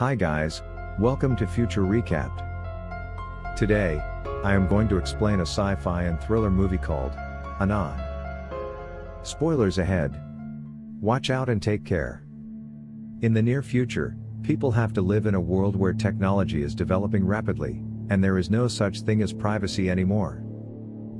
Hi guys, welcome to Future Recapped. Today, I am going to explain a sci-fi and thriller movie called Anon. Spoilers ahead. Watch out and take care. In the near future, people have to live in a world where technology is developing rapidly, and there is no such thing as privacy anymore.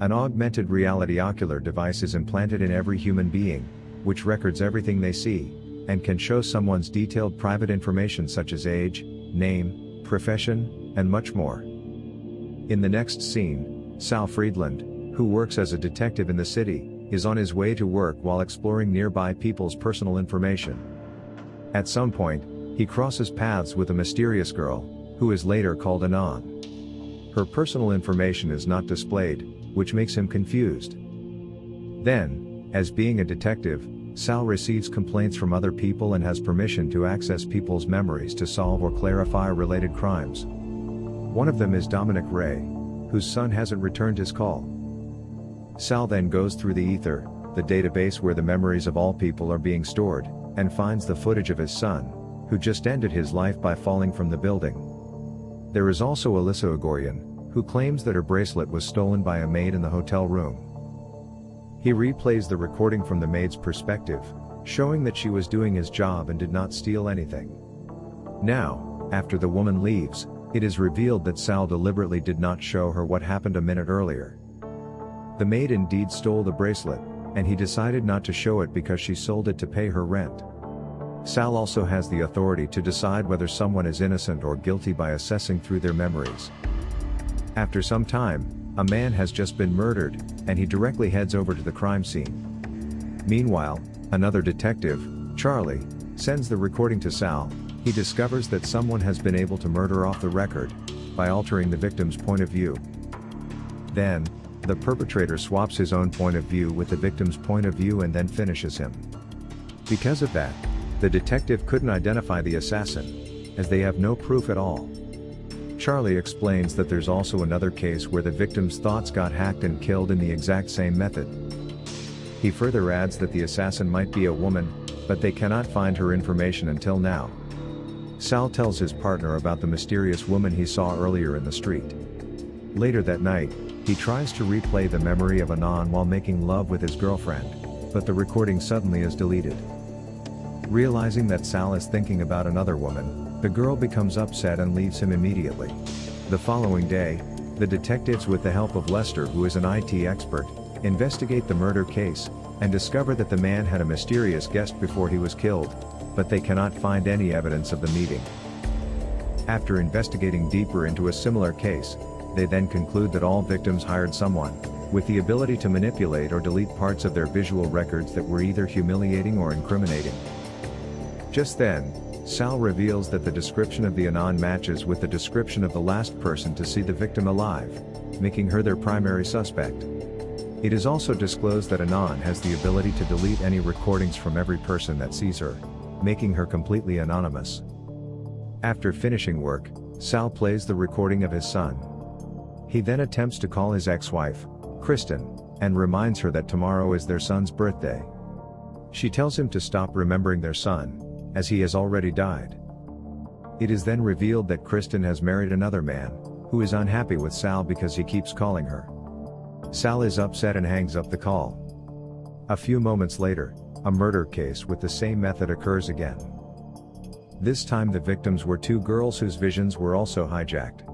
An augmented reality ocular device is implanted in every human being, which records everything they see, and can show someone's detailed private information such as age, name, profession, and much more. In the next scene, Sal Friedland, who works as a detective in the city, is on his way to work while exploring nearby people's personal information. At some point, he crosses paths with a mysterious girl, who is later called Anon. Her personal information is not displayed, which makes him confused. Then, as being a detective, Sal receives complaints from other people and has permission to access people's memories to solve or clarify related crimes. One of them is Dominic Ray, whose son hasn't returned his call. Sal then goes through the ether, the database where the memories of all people are being stored, and finds the footage of his son, who just ended his life by falling from the building. There is also Alyssa Ogorian, who claims that her bracelet was stolen by a maid in the hotel room. He replays the recording from the maid's perspective, showing that she was doing his job and did not steal anything. Now, after the woman leaves, it is revealed that Sal deliberately did not show her what happened a minute earlier. The maid indeed stole the bracelet, and he decided not to show it because she sold it to pay her rent. Sal also has the authority to decide whether someone is innocent or guilty by assessing through their memories. After some time, a man has just been murdered, and he directly heads over to the crime scene. Meanwhile, another detective, Charlie, sends the recording to Sal. He discovers that someone has been able to murder off the record, by altering the victim's point of view. Then, the perpetrator swaps his own point of view with the victim's point of view and then finishes him. Because of that, the detective couldn't identify the assassin, as they have no proof at all. Charlie explains that there's also another case where the victim's thoughts got hacked and killed in the exact same method. He further adds that the assassin might be a woman, but they cannot find her information until now. Sal tells his partner about the mysterious woman he saw earlier in the street. Later that night, he tries to replay the memory of Anon while making love with his girlfriend, but the recording suddenly is deleted. Realizing that Sal is thinking about another woman, the girl becomes upset and leaves him immediately. The following day, the detectives, with the help of Lester, who is an IT expert, investigate the murder case, and discover that the man had a mysterious guest before he was killed, but they cannot find any evidence of the meeting. After investigating deeper into a similar case, they then conclude that all victims hired someone, with the ability to manipulate or delete parts of their visual records that were either humiliating or incriminating. Just then, Sal reveals that the description of the Anon matches with the description of the last person to see the victim alive, making her their primary suspect. It is also disclosed that Anon has the ability to delete any recordings from every person that sees her, making her completely anonymous. After finishing work, Sal plays the recording of his son. He then attempts to call his ex-wife, Kristen, and reminds her that tomorrow is their son's birthday. She tells him to stop remembering their son, as he has already died. It is then revealed that Kristen has married another man, who is unhappy with Sal because he keeps calling her. Sal is upset and hangs up the call. A few moments later, a murder case with the same method occurs again. This time the victims were two girls whose visions were also hijacked.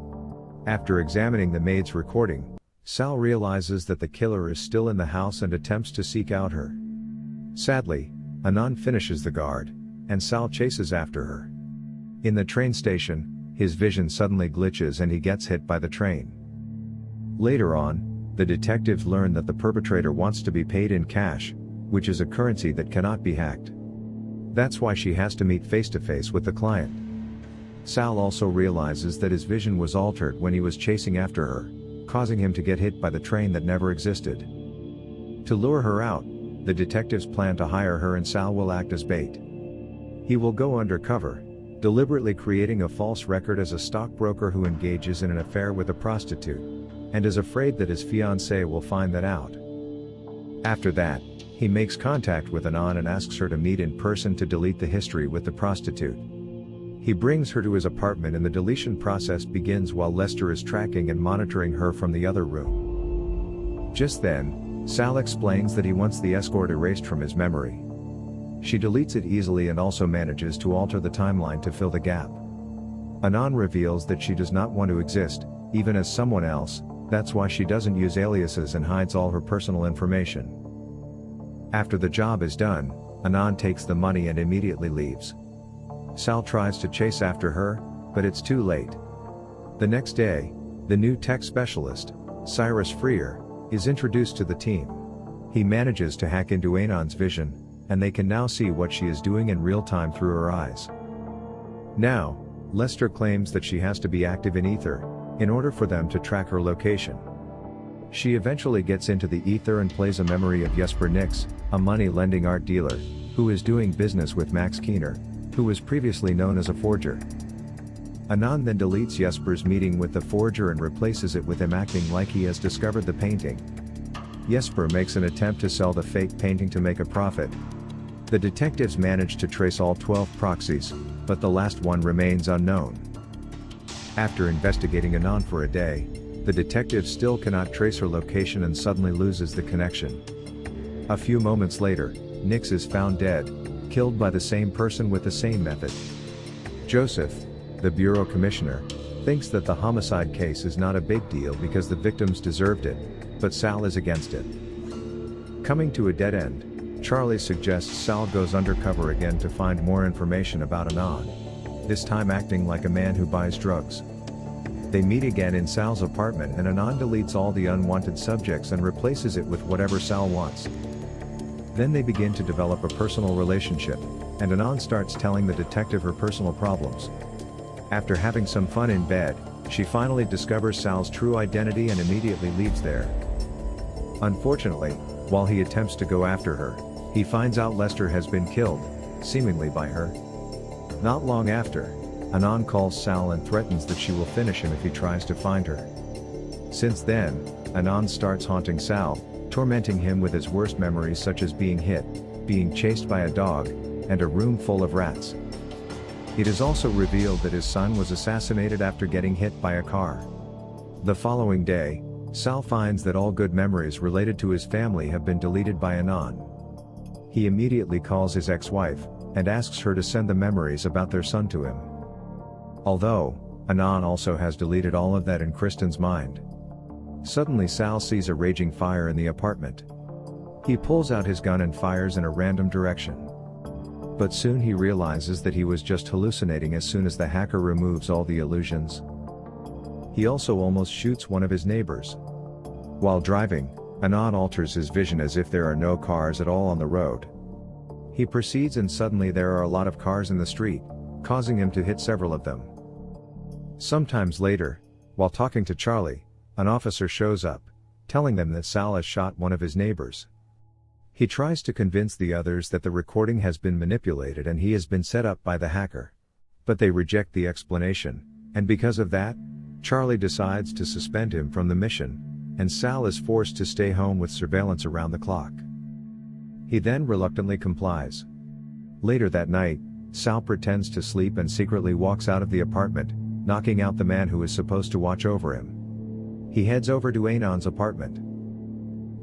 After examining the maid's recording, Sal realizes that the killer is still in the house and attempts to seek out her. Sadly, Anon finishes the guard, and Sal chases after her. In the train station, his vision suddenly glitches and he gets hit by the train. Later on, the detectives learn that the perpetrator wants to be paid in cash, which is a currency that cannot be hacked. That's why she has to meet face-to-face with the client. Sal also realizes that his vision was altered when he was chasing after her, causing him to get hit by the train that never existed. To lure her out, the detectives plan to hire her and Sal will act as bait. He will go undercover, deliberately creating a false record as a stockbroker who engages in an affair with a prostitute, and is afraid that his fiancée will find that out. After that, he makes contact with Anon and asks her to meet in person to delete the history with the prostitute. He brings her to his apartment and the deletion process begins while Lester is tracking and monitoring her from the other room. Just then, Sal explains that he wants the escort erased from his memory. She deletes it easily and also manages to alter the timeline to fill the gap. Anon reveals that she does not want to exist, even as someone else, that's why she doesn't use aliases and hides all her personal information. After the job is done, Anon takes the money and immediately leaves. Sal tries to chase after her, but it's too late. The next day, the new tech specialist, Cyrus Freer, is introduced to the team. He manages to hack into Anon's vision, and they can now see what she is doing in real time through her eyes. Now, Lester claims that she has to be active in Ether, in order for them to track her location. She eventually gets into the Ether and plays a memory of Jesper Nix, a money-lending art dealer, who is doing business with Max Keener, who was previously known as a forger. Anon then deletes Jesper's meeting with the forger and replaces it with him acting like he has discovered the painting. Jesper makes an attempt to sell the fake painting to make a profit. The detectives manage to trace all 12 proxies, but the last one remains unknown. After investigating Anon for a day, the detectives still cannot trace her location and suddenly loses the connection. A few moments later, Nix is found dead, killed by the same person with the same method. Joseph, the bureau commissioner, thinks that the homicide case is not a big deal because the victims deserved it, but Sal is against it. Coming to a dead end, Charlie suggests Sal goes undercover again to find more information about Anon, this time acting like a man who buys drugs. They meet again in Sal's apartment and Anon deletes all the unwanted subjects and replaces it with whatever Sal wants. Then they begin to develop a personal relationship, and Anon starts telling the detective her personal problems. After having some fun in bed, she finally discovers Sal's true identity and immediately leaves there. Unfortunately, while he attempts to go after her, he finds out Lester has been killed, seemingly by her. Not long after, Anon calls Sal and threatens that she will finish him if he tries to find her. Since then, Anon starts haunting Sal, tormenting him with his worst memories such as being hit, being chased by a dog, and a room full of rats. It is also revealed that his son was assassinated after getting hit by a car. The following day, Sal finds that all good memories related to his family have been deleted by Anon. He immediately calls his ex-wife, and asks her to send the memories about their son to him. Although, Anon also has deleted all of that in Kristen's mind. Suddenly Sal sees a raging fire in the apartment. He pulls out his gun and fires in a random direction. But soon he realizes that he was just hallucinating as soon as the hacker removes all the illusions. He also almost shoots one of his neighbors. While driving, Anon alters his vision as if there are no cars at all on the road. He proceeds and suddenly there are a lot of cars in the street, causing him to hit several of them. Sometimes later, while talking to Charlie, an officer shows up, telling them that Sal has shot one of his neighbors. He tries to convince the others that the recording has been manipulated and he has been set up by the hacker. But they reject the explanation, and because of that, Charlie decides to suspend him from the mission, and Sal is forced to stay home with surveillance around the clock. He then reluctantly complies. Later that night, Sal pretends to sleep and secretly walks out of the apartment, knocking out the man who is supposed to watch over him. He heads over to Anon's apartment.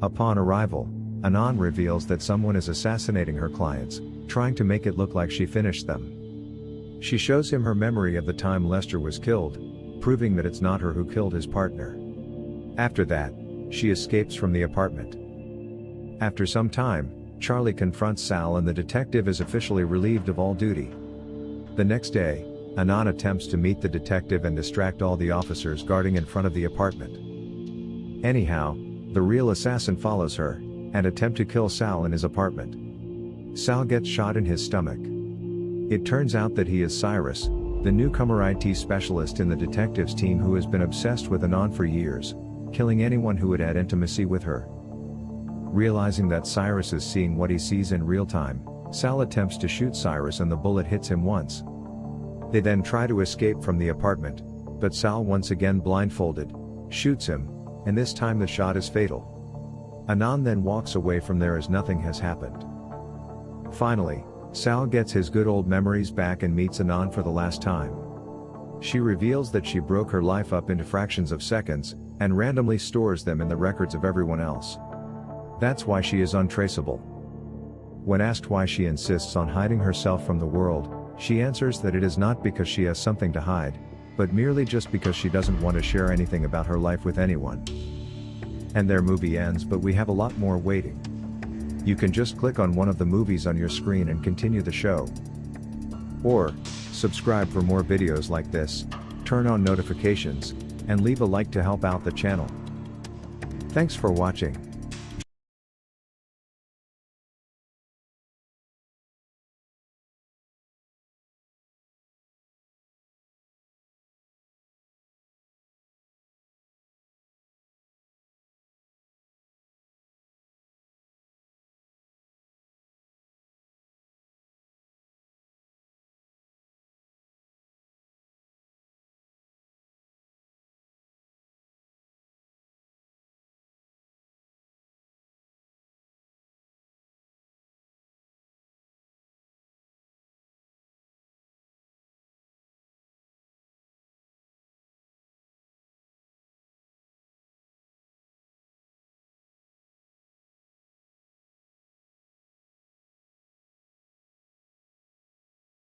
Upon arrival, Anon reveals that someone is assassinating her clients, trying to make it look like she finished them. She shows him her memory of the time Lester was killed, proving that it's not her who killed his partner. After that, she escapes from the apartment. After some time, Charlie confronts Sal and the detective is officially relieved of all duty. The next day, Anon attempts to meet the detective and distract all the officers guarding in front of the apartment. Anyhow, the real assassin follows her, and attempts to kill Sal in his apartment. Sal gets shot in his stomach. It turns out that he is Cyrus, the newcomer IT specialist in the detectives team who has been obsessed with Anon for years, killing anyone who would had intimacy with her. Realizing that Cyrus is seeing what he sees in real time, Sal attempts to shoot Cyrus and the bullet hits him once. They then try to escape from the apartment, but Sal once again blindfolded, shoots him, and this time the shot is fatal. Anon then walks away from there as nothing has happened. Finally, Sal gets his good old memories back and meets Anand for the last time. She reveals that she broke her life up into fractions of seconds, and randomly stores them in the records of everyone else. That's why she is untraceable. When asked why she insists on hiding herself from the world, she answers that it is not because she has something to hide, but merely just because she doesn't want to share anything about her life with anyone. And their movie ends, but we have a lot more waiting. You can just click on one of the movies on your screen and continue the show. Or, subscribe for more videos like this, turn on notifications, and leave a like to help out the channel. Thanks for watching.